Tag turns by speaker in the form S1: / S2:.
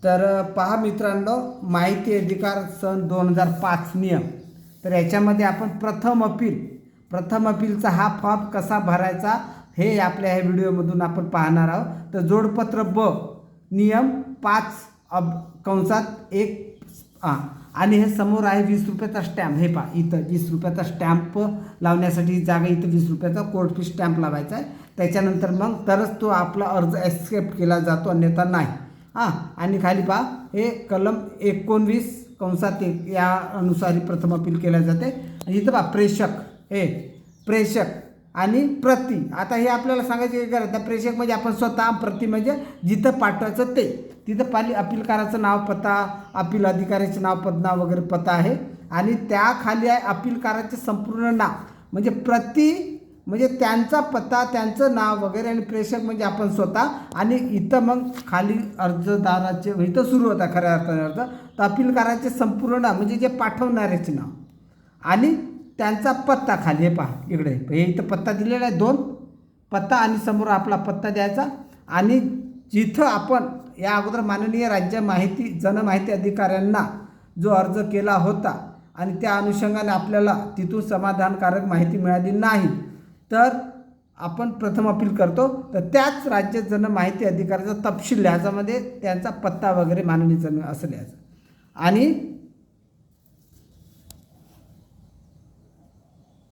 S1: तर पहा मित्रांनो, माहिती अधिकार सन 2005 नियम. तर याच्यामध्ये आपण प्रथम अपीलचा हा फॉर्म कसा भरायचा हे आपल्या ह्या व्हिडिओमधून आपण पाहणार आहोत. तर जोडपत्र ब नियम 5(1) आणि हे समोर आहे 20 रुपयाचा स्टॅम्प. हे पहा इथं 20 रुपयाचा स्टॅम्प लावण्यासाठी जागा, इथं 20 रुपयाचा कोर्ट फी स्टॅम्प लावायचा आहे. त्याच्यानंतर मग तरच तो आपला अर्ज ॲक्सेप्ट केला जातो, अन्यथा नाही. आणि खाली पहा हे कलम 19(1) या अनुसार प्रथम अपील केल्या जाते. आणि इथं पहा प्रेषक आणि प्रति. आता हे आपल्याला सांगायचे गरज नाही. प्रेषक म्हणजे आपण स्वतः, प्रति म्हणजे जिथं पाठवायचं ते तिथं पाली अपीलकाराचं नाव, पत्ता, अपील अधिकाऱ्याचं नाव, पदनाव वगैरे पत्ता आहे. आणि त्याखाली आहे अपीलकाराचे संपूर्ण नाव, म्हणजे प्रति म्हणजे त्यांचा पत्ता, त्यांचं नाव वगैरे, आणि प्रेषक म्हणजे आपण स्वतः. आणि इथं मग खाली अर्जदाराचे इथं सुरू होता खऱ्या अर्थाने अर्ज. तर अपीलकाराचे संपूर्ण नाव म्हणजे जे पाठवणाऱ्याचे नाव आणि त्यांचा पत्ता खाली. हे पहा इकडे हे इथं पत्ता दिलेला आहे, 2 पत्ता आणि समोर आपला पत्ता द्यायचा. आणि जिथं आपण या अगोदर माननीय राज्य जनमाहिती अधिकाऱ्यांना जो अर्ज केला होता आणि त्या अनुषंगाने आपल्याला तिथून समाधानकारक माहिती मिळाली नाही, तर आपण प्रथम अपील करतो. तर त्याच राज्य जनमाहिती अधिकाऱ्याचा तपशील लिहायचा, मध्ये त्यांचा पत्ता वगैरे माननीय असं लिहायचं. आणि